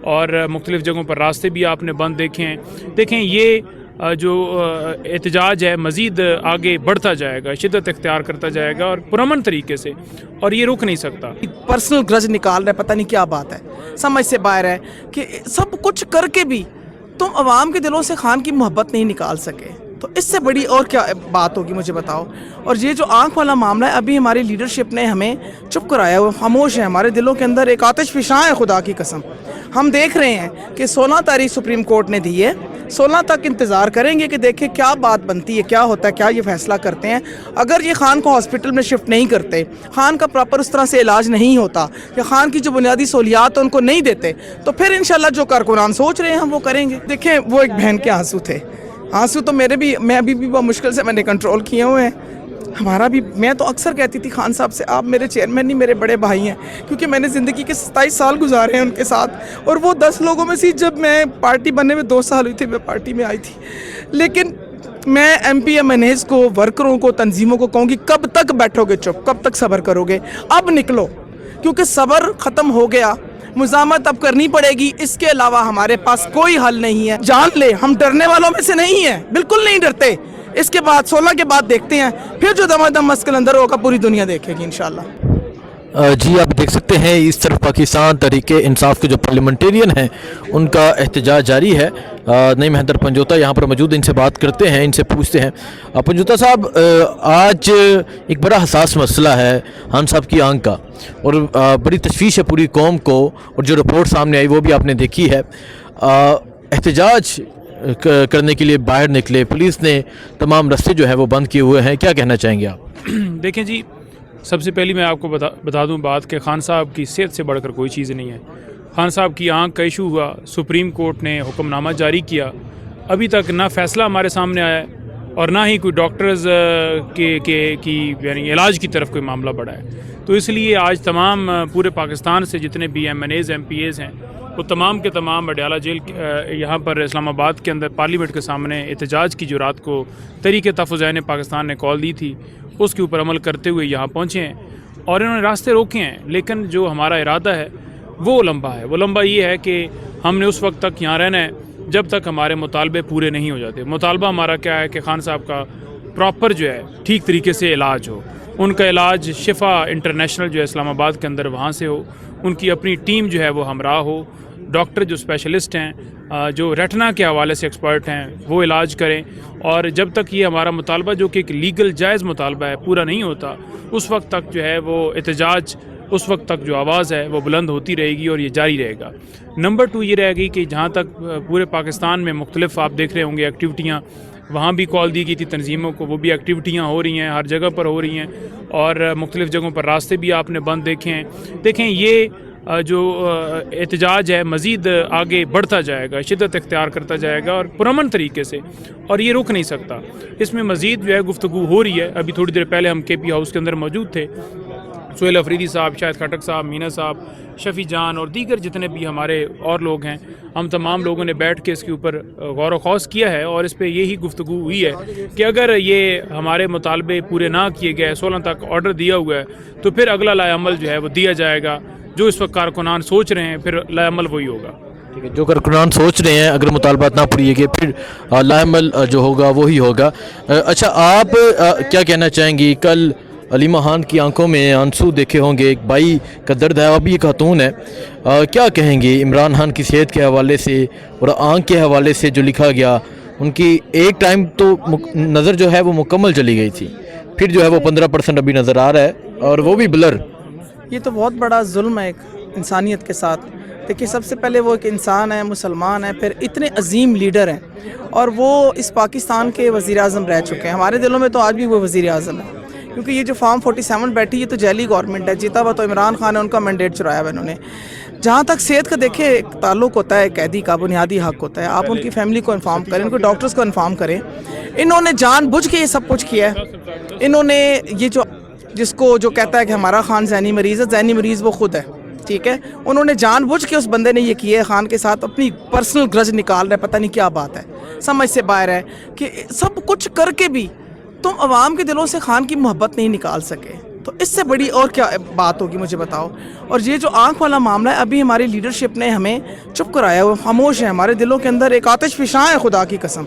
اور مختلف جگہوں پر راستے بھی آپ نے بند دیکھے ہیں. دیکھیں یہ جو احتجاج ہے مزید آگے بڑھتا جائے گا, شدت اختیار کرتا جائے گا اور پرامن طریقے سے, اور یہ رک نہیں سکتا. پرسنل گرج نکال رہے, پتہ نہیں کیا بات ہے, سمجھ سے باہر ہے کہ سب کچھ کر کے بھی تم عوام کے دلوں سے خان کی محبت نہیں نکال سکے, تو اس سے بڑی اور کیا بات ہوگی مجھے بتاؤ. اور یہ جو آنکھ والا معاملہ ہے, ابھی ہماری لیڈرشپ نے ہمیں چپ کرایا, وہ خاموش ہے, ہمارے دلوں کے اندر ایک آتش فشاں ہے خدا کی قسم. ہم دیکھ رہے ہیں کہ 16 تاریخ سپریم کورٹ نے دی ہے, 16 تک انتظار کریں گے کہ دیکھیں کیا بات بنتی ہے, کیا ہوتا ہے, کیا یہ فیصلہ کرتے ہیں. اگر یہ خان کو ہاسپٹل میں شفٹ نہیں کرتے, خان کا پراپر اس طرح سے علاج نہیں ہوتا, یا خان کی جو بنیادی سہولیات ان کو نہیں دیتے, تو پھر انشاءاللہ جو کارکنان سوچ رہے ہیں ہم وہ کریں گے. دیکھیں وہ ایک بہن کے آنسو تھے, آنسو تو میرے بھی, میں ابھی بھی بہت مشکل سے میں نے کنٹرول کیے ہوئے ہیں. ہمارا بھی, میں تو اکثر کہتی تھی خان صاحب سے, آپ میرے چیئرمین نہیں, میرے بڑے بھائی ہیں, کیونکہ میں نے زندگی کے 27 سال گزارے ہیں ان کے ساتھ, اور وہ 10 لوگوں میں سے جب میں پارٹی بننے میں 2 سال ہوئی تھی میں پارٹی میں آئی تھی. لیکن میں M P M N As کو, ورکروں کو, تنظیموں کو کہوں گی کب تک بیٹھو گے چپ, کب تک صبر کرو گے؟ اب نکلو, کیونکہ صبر ختم ہو گیا, مزاحمت اب کرنی پڑے گی, اس کے علاوہ ہمارے پاس کوئی حل نہیں ہے. جان لے, ہم ڈرنے والوں میں سے نہیں ہیں, بالکل نہیں ڈرتے. اس کے بعد 16 کے بعد دیکھتے ہیں, پھر جو دم مسکل اندر ہوگا پوری دنیا دیکھے گی انشاءاللہ. جی آپ دیکھ سکتے ہیں اس طرف پاکستان تحریک انصاف کے جو پارلیمنٹیرین ہیں ان کا احتجاج جاری ہے. نعیم حیدر پنجوتا یہاں پر موجود ہیں, ان سے بات کرتے ہیں, ان سے پوچھتے ہیں. پنجوتا صاحب, آج ایک بڑا حساس مسئلہ ہے خان صاحب کی آنکھ کا, اور بڑی تشویش ہے پوری قوم کو, اور جو رپورٹ سامنے آئی وہ بھی آپ نے دیکھی ہے. احتجاج کرنے کے لیے باہر نکلے, پولیس نے تمام راستے جو ہے وہ بند کیے ہوئے ہیں, کیا کہنا چاہیں گے آپ؟ دیکھیں جی, سب سے پہلی میں آپ کو بتا دوں بات کہ خان صاحب کی صحت سے بڑھ کر کوئی چیز نہیں ہے. خان صاحب کی آنکھ کا ایشو ہوا, سپریم کورٹ نے حکم نامہ جاری کیا, ابھی تک نہ فیصلہ ہمارے سامنے آیا ہے اور نہ ہی کوئی ڈاکٹرز کی یعنی علاج کی طرف کوئی معاملہ بڑھا ہے. تو اس لیے آج تمام پورے پاکستان سے جتنے بھی M N As, M P As ہیں, وہ تمام کے تمام اڈیالہ جیل یہاں پر اسلام آباد کے اندر پارلیمنٹ کے سامنے احتجاج کی جو رات کو تحریک تحفظ عین پاکستان نے کال دی تھی اس کے اوپر عمل کرتے ہوئے یہاں پہنچے ہیں, اور انہوں نے راستے روکے ہیں. لیکن جو ہمارا ارادہ ہے وہ لمبا ہے. وہ لمبا یہ ہے کہ ہم نے اس وقت تک یہاں رہنا ہے جب تک ہمارے مطالبے پورے نہیں ہو جاتے. مطالبہ ہمارا کیا ہے کہ خان صاحب کا پراپر جو ہے ٹھیک طریقے سے علاج ہو, ان کا علاج شفا انٹرنیشنل جو ہے اسلام آباد کے اندر وہاں سے ہو, ان کی اپنی ٹیم جو ہے وہ ہمراہ ہو, ڈاکٹر جو اسپیشلسٹ ہیں, جو ریٹنا کے حوالے سے ایکسپرٹ ہیں وہ علاج کریں. اور جب تک یہ ہمارا مطالبہ جو کہ ایک لیگل جائز مطالبہ ہے پورا نہیں ہوتا, اس وقت تک جو ہے وہ احتجاج, اس وقت تک جو آواز ہے وہ بلند ہوتی رہے گی اور یہ جاری رہے گا. نمبر 2 یہ رہے گی کہ جہاں تک پورے پاکستان میں مختلف آپ دیکھ رہے ہوں گے ایکٹیویٹیاں, وہاں بھی کال دی گئی تھی تنظیموں کو, وہ بھی ایکٹیویٹیاں ہو رہی ہیں, ہر جگہ پر ہو رہی ہیں, اور مختلف جگہوں پر راستے بھی آپ نے بند دیکھے ہیں. دیکھیں یہ جو احتجاج ہے مزید آگے بڑھتا جائے گا, شدت اختیار کرتا جائے گا اور پرامن طریقے سے, اور یہ رک نہیں سکتا. اس میں مزید جو ہے گفتگو ہو رہی ہے. ابھی تھوڑی دیر پہلے ہم کے پی ہاؤس کے اندر موجود تھے, سہیل افریدی صاحب, شاہد خٹک صاحب, مینا صاحب, شفیع جان اور دیگر جتنے بھی ہمارے اور لوگ ہیں, ہم تمام لوگوں نے بیٹھ کے اس کے اوپر غور و خوض کیا ہے, اور اس پہ یہی گفتگو ہوئی ہے کہ اگر یہ ہمارے مطالبے پورے نہ کیے گئے, 16 تک آرڈر دیا ہوا ہے, تو پھر اگلا لائحہ عمل جو ہے وہ دیا جائے گا. جو اس وقت کارکنان سوچ رہے ہیں پھر لائحہ عمل وہی ہوگا. ٹھیک ہے, جو کارکنان سوچ رہے ہیں اگر مطالبات نہ پوری گئے پھر لائحہ عمل جو ہوگا وہی ہوگا. اچھا, آپ کیا کہنا چاہیں گی؟ کل علیمہ خان کی آنکھوں میں آنسو دیکھے ہوں گے, ایک بھائی کا درد ہے, ابھی ایک خاتون ہے, کیا کہیں گے عمران خان کی صحت کے حوالے سے اور آنکھ کے حوالے سے جو لکھا گیا؟ ان کی ایک ٹائم تو نظر جو ہے وہ مکمل چلی گئی تھی, پھر جو ہے وہ 15% ابھی نظر آ رہا ہے, اور وہ بھی بلر. یہ تو بہت بڑا ظلم ہے ایک انسانیت کے ساتھ. دیکھیے سب سے پہلے وہ ایک انسان ہے, مسلمان ہے, پھر اتنے عظیم لیڈر ہیں, اور وہ اس پاکستان کے وزیر اعظم رہ چکے ہیں. ہمارے دلوں میں تو آج بھی وہ وزیر اعظم ہے, کیونکہ یہ جو فارم 47 بیٹھی یہ تو جیلی گورنمنٹ ہے, جیتا ہوا تو عمران خان ہے, ان کا مینڈیٹ چرایا ہوا انہوں نے. جہاں تک صحت کا دیکھیں ایک تعلق ہوتا ہے, قیدی کا بنیادی حق ہوتا ہے, آپ ان کی فیملی کو انفارم کریں, ان کو ڈاکٹرز کو انفارم کریں. انہوں نے جان بوجھ کے یہ سب کچھ کیا ہے. انہوں نے یہ جس کو جو کہتا ہے کہ ہمارا خان ذہنی مریض ہے, ذہنی مریض وہ خود ہے, ٹھیک ہے. انہوں نے جان بوجھ کے, اس بندے نے یہ کیا ہے, خان کے ساتھ اپنی پرسنل گرج نکال رہے, پتہ نہیں کیا بات ہے, سمجھ سے باہر ہے کہ سب کچھ کر کے بھی تم عوام کے دلوں سے خان کی محبت نہیں نکال سکے. تو اس سے بڑی اور کیا بات ہوگی مجھے بتاؤ. اور یہ جو آنکھ والا معاملہ ہے ابھی ہماری لیڈرشپ نے ہمیں چپ کرایا, وہ خاموش ہے. ہمارے دلوں کے اندر ایک آتش فشاں ہے خدا کی قسم.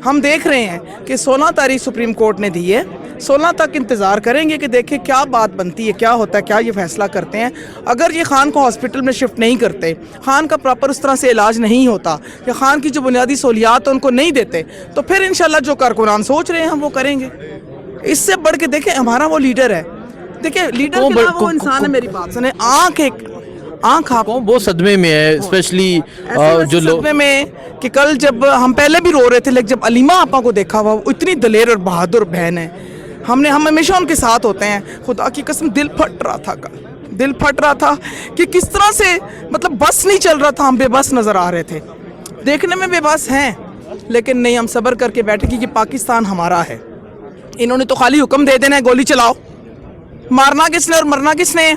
ہم دیکھ رہے ہیں کہ 16 تاریخ سپریم کورٹ نے دی ہے, 16 تک انتظار کریں گے کہ دیکھیں کیا بات بنتی ہے, کیا ہوتا ہے, کیا یہ فیصلہ کرتے ہیں. اگر یہ خان کو ہاسپٹل میں شفٹ نہیں کرتے, خان کا پراپر اس طرح سے علاج نہیں ہوتا, یا خان کی جو بنیادی سہولیات ان کو نہیں دیتے, تو پھر انشاءاللہ جو کارکنان سوچ رہے ہیں ہم وہ کریں گے. اس سے بڑھ کے دیکھیں ہمارا وہ لیڈر ہے, دیکھیں لیڈر کے علاوہ وہ انسان ہے. میری بات سنیں, آنکھ آپ بہت صدمے میں ہے, اسپیشلی جو لوگ صدمے میں کہ کل جب ہم پہلے بھی رو رہے تھے, لیکن جب علیمہ آپا کو دیکھا ہوا, وہ اتنی دلیر اور بہادر بہن ہے, ہم ہمیشہ ان کے ساتھ ہوتے ہیں. خدا کی قسم دل پھٹ رہا تھا, دل پھٹ رہا تھا کہ کس طرح سے مطلب بس نہیں چل رہا تھا, ہم بے بس نظر آ رہے تھے. دیکھنے میں بے بس ہیں لیکن نہیں, ہم صبر کر کے بیٹھے کہ پاکستان ہمارا ہے. انہوں نے تو خالی حکم دے دینا ہے گولی چلاؤ. مارنا کس نے اور مرنا کس نے؟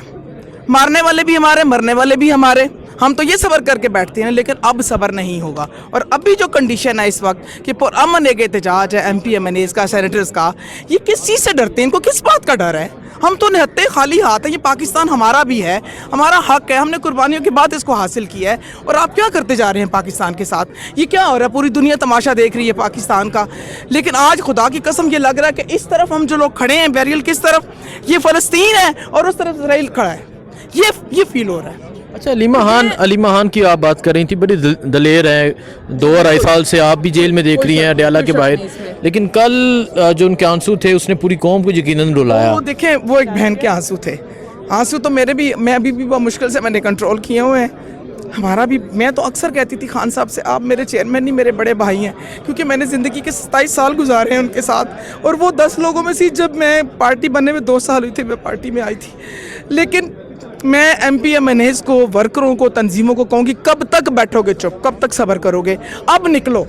مارنے والے بھی ہمارے, مرنے والے بھی ہمارے. ہم تو یہ صبر کر کے بیٹھتے ہیں, لیکن اب صبر نہیں ہوگا. اور ابھی جو کنڈیشن ہے اس وقت کہ پرامن ایک احتجاج ہے M P M N As کا, سینیٹرز کا, یہ کس چیز سے ڈرتے ہیں, ان کو کس بات کا ڈر ہے؟ ہم تو نہتے خالی ہاتھ ہیں. یہ پاکستان ہمارا بھی ہے, ہمارا حق ہے, ہم نے قربانیوں کے بعد اس کو حاصل کیا ہے. اور آپ کیا کرتے جا رہے ہیں پاکستان کے ساتھ؟ یہ کیا ہو رہا ہے؟ پوری دنیا تماشا دیکھ رہی ہے پاکستان کا. لیکن آج خدا کی قسم یہ لگ رہا ہے کہ اس طرف ہم جو لوگ کھڑے ہیں, بیریل کس طرف, یہ فلسطین ہے, اور اس طرف اسرائیل کھڑا ہے. یہ فیل ہو رہا ہے. اچھا, علیمہ خان کی آپ بات کر رہی تھی, بڑی دلیر ہیں, 2-2.5 سال سے آپ بھی جیل میں دیکھ رہی ہیں اڈیالہ کے باہر, لیکن کل جو ان کے آنسو تھے اس نے پوری قوم کو یقیناً رلایا. وہ دیکھیں, وہ ایک بہن کے آنسو تھے. آنسو تو میرے بھی, میں ابھی بھی بہت مشکل سے میں نے کنٹرول کیے ہوئے ہیں. ہمارا بھی, میں تو اکثر کہتی تھی خان صاحب سے, آپ میرے چیئرمین نہیں, میرے بڑے بھائی ہیں, کیونکہ میں نے زندگی کے 27 سال گزارے ہیں ان کے ساتھ. اور وہ 10 لوگوں میں سے جب میں پارٹی بننے میں 2 سال ہوئی تھی, میں پارٹی میں آئی تھی. لیکن میں M P M N As کو, ورکروں کو, تنظیموں کو کہوں گی, کب تک بیٹھو گے چپ, کب تک صبر کرو گے؟ اب نکلو,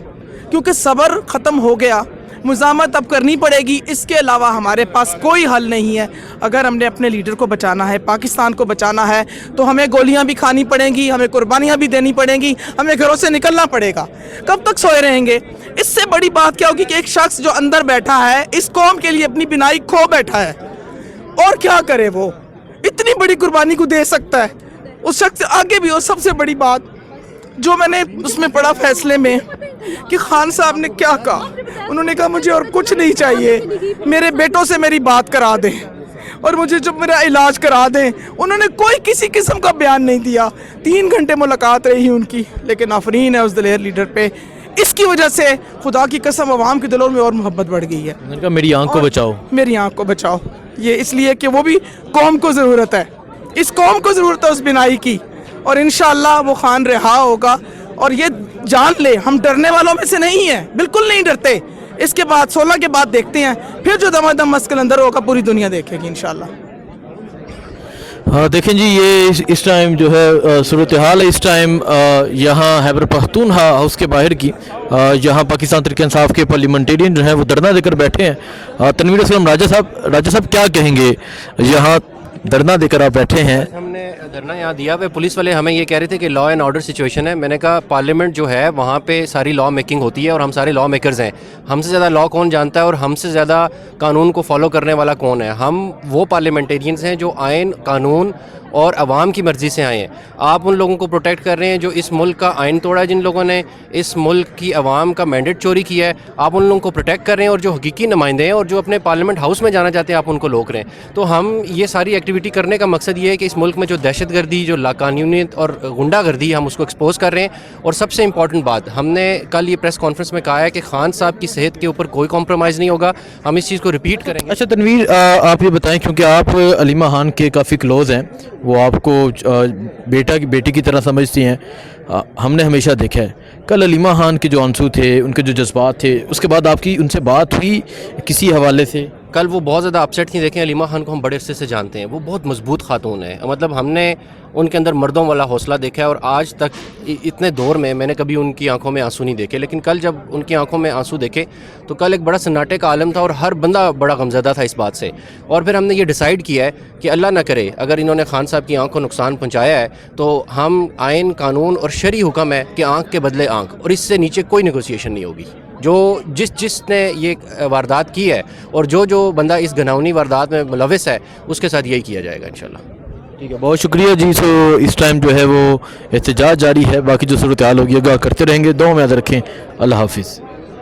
کیونکہ صبر ختم ہو گیا. مزاحمت اب کرنی پڑے گی, اس کے علاوہ ہمارے پاس کوئی حل نہیں ہے. اگر ہم نے اپنے لیڈر کو بچانا ہے, پاکستان کو بچانا ہے, تو ہمیں گولیاں بھی کھانی پڑیں گی, ہمیں قربانیاں بھی دینی پڑیں گی, ہمیں گھروں سے نکلنا پڑے گا. کب تک سوئے رہیں گے؟ اس سے بڑی بات کیا ہوگی کہ ایک شخص جو اندر بیٹھا ہے, اس قوم کے لیے اپنی بینائی کھو بیٹھا ہے, اور کیا کرے وہ, اتنی بڑی قربانی کو دے سکتا ہے اس شخص سے آگے بھی. اور سب سے بڑی بات جو میں نے اس میں پڑھا فیصلے میں, کہ خان صاحب نے کیا کہا, انہوں نے کہا مجھے اور کچھ نہیں چاہیے, میرے بیٹوں سے میری بات کرا دیں اور مجھے جب میرا علاج کرا دیں. انہوں نے کوئی کسی قسم کا بیان نہیں دیا. 3 گھنٹے ملاقات رہی ان کی, لیکن آفرین ہے اس دلیر لیڈر پہ. اس کی وجہ سے خدا کی قسم عوام کے دلوں میں اور محبت بڑھ گئی ہے. میں نے کہا میری آنکھ کو بچاؤ, میری آنکھ کو بچاؤ. یہ اس لیے کہ وہ بھی قوم کو ضرورت ہے, اس قوم کو ضرورت ہے اس بینائی کی, اور انشاءاللہ وہ خان رہا ہوگا. اور یہ جان لے, ہم ڈرنے والوں میں سے نہیں ہیں, بالکل نہیں ڈرتے. اس کے بعد 16 کے بعد دیکھتے ہیں, پھر جو دم دم مسکل اندر ہوگا پوری دنیا دیکھے گی انشاءاللہ. ہاں دیکھیں جی, یہ اس ٹائم جو ہے صورتحال ہے اس ٹائم یہاں خیبر پختونخوا ہاؤس کے باہر کی, جہاں پاکستان تحریک انصاف کے پارلیمنٹیرین جو ہیں وہ دھرنا دے کر بیٹھے ہیں. تنویر اسلم راجہ صاحب کیا کہیں گے, یہاں دھرنا دے کر آپ بیٹھے ہیں؟ ہم نے دھرنا یہاں دیا ہے, پولیس والے ہمیں یہ کہہ رہے تھے کہ لا اینڈ آرڈر سچویشن ہے. میں نے کہا پارلیمنٹ جو ہے وہاں پہ ساری لا میکنگ ہوتی ہے, اور ہم سارے لا میکرز ہیں. ہم سے زیادہ لا کون جانتا ہے, اور ہم سے زیادہ قانون کو فالو کرنے والا کون ہے؟ ہم وہ پارلیمنٹیرینز ہیں جو آئین, قانون اور عوام کی مرضی سے آئے ہیں. آپ ان لوگوں کو پروٹیکٹ کر رہے ہیں جو اس ملک کا آئین توڑا ہے, جن لوگوں نے اس ملک کی عوام کا مینڈیٹ چوری کیا ہے. آپ ان لوگوں کو پروٹیکٹ کر رہے ہیں, اور جو حقیقی نمائندے ہیں اور جو اپنے پارلیمنٹ ہاؤس میں جانا چاہتے ہیں آپ ان کو روک رہے ہیں. تو ہم یہ ساری ایکٹیویٹی کرنے کا مقصد یہ ہے کہ اس ملک میں جو دہشت گردی, جو لاقانونیت اور غنڈہ گردی, ہم اس کو ایکسپوز کر رہے ہیں. اور سب سے امپورٹنٹ بات, ہم نے کل یہ پریس کانفرنس میں کہا ہے کہ خان صاحب کی صحت کے اوپر کوئی کمپرومائز نہیں ہوگا. ہم اس چیز کو ریپیٹ کریں گے. اچھا تنویر, آپ یہ بتائیں, کیونکہ آپ علیمہ خان کے کافی کلوز ہیں, وہ آپ کو بیٹی کی طرح سمجھتی ہیں, ہم نے ہمیشہ دیکھا ہے. کل علیمہ خان کے جو آنسو تھے, ان کے جو جذبات تھے, اس کے بعد آپ کی ان سے بات ہوئی کسی حوالے سے؟ کل وہ بہت زیادہ اپسیٹ تھیں. دیکھیں علیمہ خان کو ہم بڑے عرصے سے جانتے ہیں, وہ بہت مضبوط خاتون ہے. مطلب ہم نے ان کے اندر مردوں والا حوصلہ دیکھا ہے, اور آج تک اتنے دور میں نے کبھی ان کی آنکھوں میں آنسو نہیں دیکھے. لیکن کل جب ان کی آنکھوں میں آنسو دیکھے تو کل ایک بڑا سناٹے کا عالم تھا, اور ہر بندہ بڑا غمزدہ تھا اس بات سے. اور پھر ہم نے یہ ڈیسائیڈ کیا ہے کہ اللہ نہ کرے اگر انہوں نے خان صاحب کی آنکھ کو نقصان پہنچایا ہے, تو ہم آئین, قانون اور شرعی حکم ہے کہ آنکھ کے بدلے آنکھ, اور اس سے نیچے کوئی نیگوسیشن نہیں ہوگی. جو جس نے یہ واردات کی ہے اور جو بندہ اس گھناؤنی واردات میں ملوث ہے اس کے ساتھ یہی کیا جائے گا انشاءاللہ. ٹھیک ہے، بہت شکریہ جی. سو اس ٹائم جو ہے وہ احتجاج جاری ہے، باقی جو صورتحال ہوگی آگاہ کرتے رہیں گے. دعاؤں میں یاد رکھیں. اللہ حافظ.